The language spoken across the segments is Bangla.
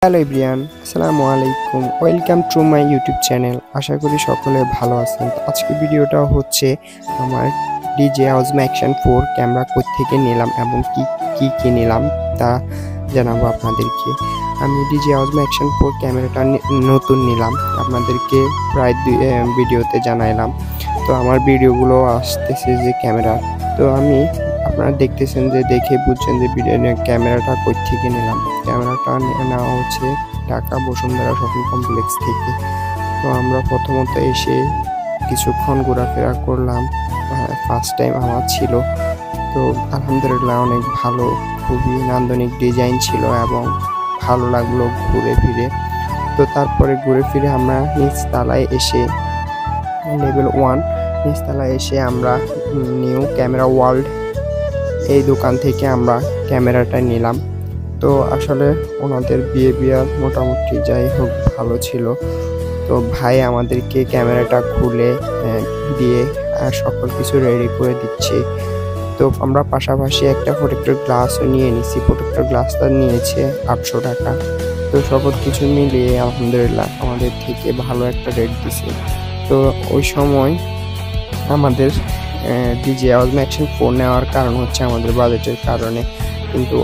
হ্যালো এভরিওয়ান, আসসালামু আলাইকুম। Welcome to my YouTube channel. আশা করি সকলে ভালো আছেন। আজকে ভিডিওটা হচ্ছে আমার ডিজে অজমো অ্যাকশন 4 ক্যামেরা কোত্থেকে নিলাম এবং কি নিলাম তা জানাবো আপনাদেরকে। আমি ডিজে অজমো অ্যাকশন 4 ক্যামেরাটা নতুন নিলাম, আপনাদেরকে প্রায় ভিডিওতে জানাইলাম। তো আমার ভিডিওগুলো আসতেছে যে ক্যামেরা, তো আমি আপনারা দেখতেছেন যে দেখে বুঝছেন যে ক্যামেরাটা কই থেকে নিলাম। ক্যামেরাটা নেওয়া হচ্ছে ঢাকা বসুন্ধরা শপিং কমপ্লেক্স থেকে। তো আমরা প্রথমত এসে কিছুক্ষণ ঘোরাফেরা করলাম, ফার্স্ট টাইম আমার ছিল। তো আলহামদুলিল্লাহ অনেক ভালো, খুবই নান্দনিক ডিজাইন ছিল এবং ভালো লাগলো ঘুরে ফিরে। তো তারপরে ঘুরে ফিরে আমরা নিচতলায় এসে লেভেল 1 নিচতলায় এসে আমরা নিউ ক্যামেরা ওয়ার্ল্ড এই দোকান থেকে আমরা ক্যামেরাটা নিলাম। তো আসলে ওনাদের বিহেভিয়ার মোটামুটি যাই হোক ভালো ছিল। তো ভাই আমাদেরকে ক্যামেরাটা খুলে দিয়ে সকল কিছু রেডি করে দিচ্ছে। তো আমরা পাশাপাশি একটা প্রোটেক্টর গ্লাসও নিয়ে নিছি। প্রোটেক্টর গ্লাসটা নিয়েছে 800 টাকা। তো সকল কিছু মিলিয়ে আলহামদুলিল্লাহ আমাদের থেকে ভালো একটা রেট দিছে। তো ওই সময় আমাদের ডিজে অজমো অ্যাকশন 4 নেওয়ার কারণ হচ্ছে আমাদের বাজেটের কারণে, কিন্তু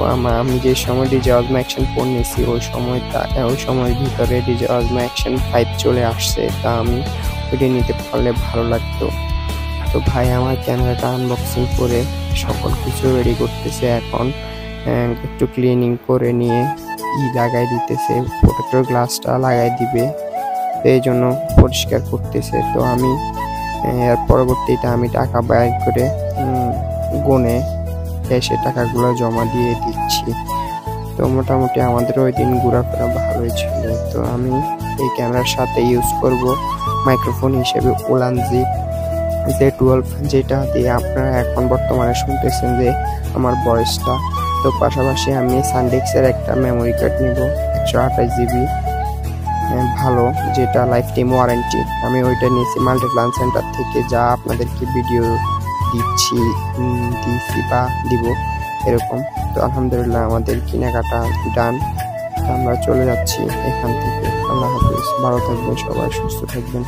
আমি যে সময় ডিজে অজমো অ্যাকশন 4 নিয়েছি ওই সময়ের ভিতরে ডিজে অজমো অ্যাকশন 5 চলে আসছে। তা আমি ওইটা নিতে পারলে ভালো লাগতো। তো ভাই আমার ক্যামেরাটা আনবক্সিং করে সকল কিছু রেডি করতেছে, এখন একটু ক্লিনিং করে নিয়ে লাগাই দিতেছে, প্রোটেক্টর গ্লাসটা লাগাই দিবে, এই জন্য পরিষ্কার করতেছে। তো আমি এর পরবর্তীতে আমি টাকা ব্যয় করে গুনে এসে টাকাগুলো জমা দিয়ে দিচ্ছি। তো মোটামুটি আমাদের ওই দিন ঘোরাফেরা ভালোই ছিল। তো আমি এই ক্যামেরার সাথে ইউজ করব মাইক্রোফোন হিসেবে ওলানজি Z12, যেটা দিয়ে আপনারা এখন বর্তমানে শুনতেছেন যে আমার ভয়েসটা। তো পাশাপাশি আমি সানডিস্কের একটা মেমোরি কার্ড নিব 128 GB ভালো, যেটা লাইফ টাইম ওয়ারেন্টি। আমি ওইটা নিয়েছি মাল্টিপ্লান সেন্টার থেকে, যা আপনাদেরকে ভিডিও দিচ্ছি বা দিব এরকম। তো আলহামদুলিল্লাহ আমাদের কেনাকাটা ডান, আমরা চলে যাচ্ছি এখান থেকে। আল্লাহ হাফেজ, ভালো থাকবেন সবাই, সুস্থ থাকবেন।